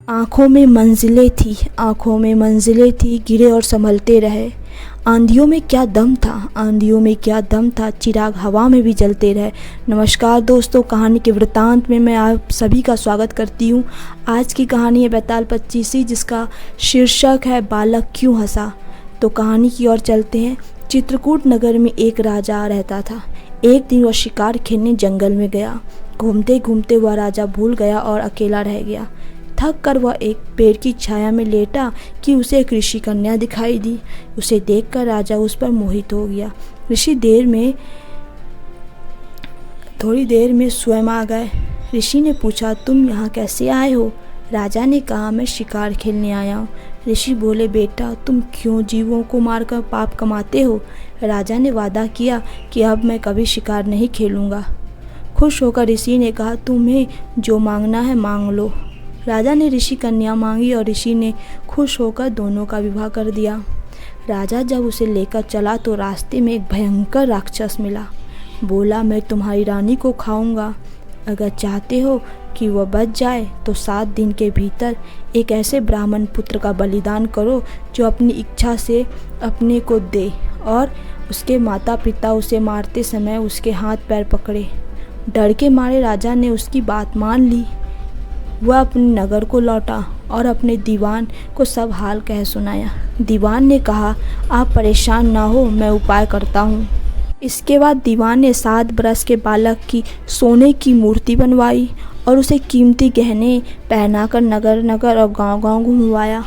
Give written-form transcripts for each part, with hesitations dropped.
आँखों में मंजिलें थी, आँखों में मंजिलें थी, गिरे और संभलते रहे। आंधियों में क्या दम था, आंधियों में क्या दम था, चिराग हवा में भी जलते रहे। नमस्कार दोस्तों, कहानी के वृत्तांत में मैं आप सभी का स्वागत करती हूँ। आज की कहानी है बैताल पच्चीसी, जिसका शीर्षक है बालक क्यों हंसा। तो कहानी की ओर चलते हैं। चित्रकूट नगर में एक राजा रहता था। एक दिन वह शिकार खेलने जंगल में गया। घूमते घूमते वह राजा भूल गया और अकेला रह गया। थक कर वह एक पेड़ की छाया में लेटा कि उसे एक ऋषि कन्या दिखाई दी। उसे देखकर राजा उस पर मोहित हो गया। ऋषि थोड़ी देर में स्वयं आ गए। ऋषि ने पूछा, तुम यहाँ कैसे आए हो? राजा ने कहा, मैं शिकार खेलने आया हूँ। ऋषि बोले, बेटा तुम क्यों जीवों को मारकर पाप कमाते हो? राजा ने वादा किया कि अब मैं कभी शिकार नहीं खेलूँगा। खुश होकर ऋषि ने कहा, तुम्हें जो मांगना है मांग लो। राजा ने ऋषि कन्या मांगी और ऋषि ने खुश होकर दोनों का विवाह कर दिया। राजा जब उसे लेकर चला तो रास्ते में एक भयंकर राक्षस मिला। बोला, मैं तुम्हारी रानी को खाऊंगा। अगर चाहते हो कि वह बच जाए तो 7 दिन के भीतर एक ऐसे ब्राह्मण पुत्र का बलिदान करो जो अपनी इच्छा से अपने को दे और उसके माता पिता उसे मारते समय उसके हाथ पैर पकड़े। डर के मारे राजा ने उसकी बात मान ली। वह अपने नगर को लौटा और अपने दीवान को सब हाल कह सुनाया। दीवान ने कहा, आप परेशान ना हो, मैं उपाय करता हूँ। इसके बाद दीवान ने 7 बरस के बालक की सोने की मूर्ति बनवाई और उसे कीमती गहने पहनाकर नगर नगर और गांव-गांव घुमवाया।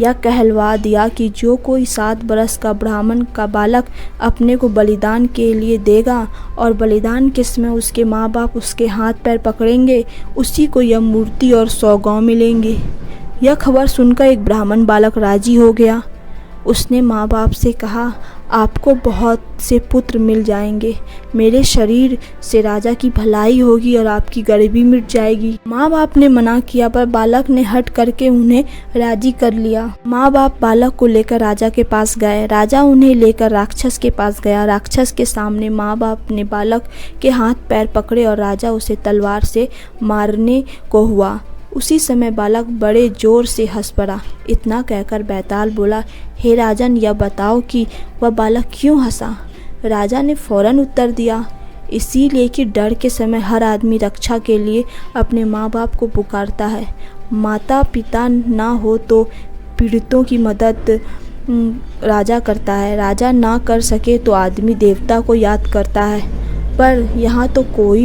यह कहलवा दिया कि जो कोई 7 बरस का ब्राह्मण का बालक अपने को बलिदान के लिए देगा और बलिदान के समय उसके माँ बाप उसके हाथ पैर पकड़ेंगे, उसी को यह मूर्ति और 100 गाँव मिलेंगे। यह खबर सुनकर एक ब्राह्मण बालक राजी हो गया। उसने माँ बाप से कहा, आपको बहुत से पुत्र मिल जाएंगे, मेरे शरीर से राजा की भलाई होगी और आपकी गरीबी मिट जाएगी। माँ बाप ने मना किया पर बालक ने हट करके उन्हें राजी कर लिया। माँ बाप बालक को लेकर राजा के पास गए। राजा उन्हें लेकर राक्षस के पास गया। राक्षस के सामने माँ बाप ने बालक के हाथ पैर पकड़े और राजा उसे तलवार से मारने को हुआ। उसी समय बालक बड़े जोर से हंस पड़ा। इतना कहकर बैताल बोला, हे राजन, यह बताओ कि वह बालक क्यों हंसा? राजा ने फौरन उत्तर दिया, इसीलिए कि डर के समय हर आदमी रक्षा के लिए अपने माँ बाप को पुकारता है। माता पिता ना हो तो पीड़ितों की मदद राजा करता है। राजा ना कर सके तो आदमी देवता को याद करता है। पर यहाँ तो कोई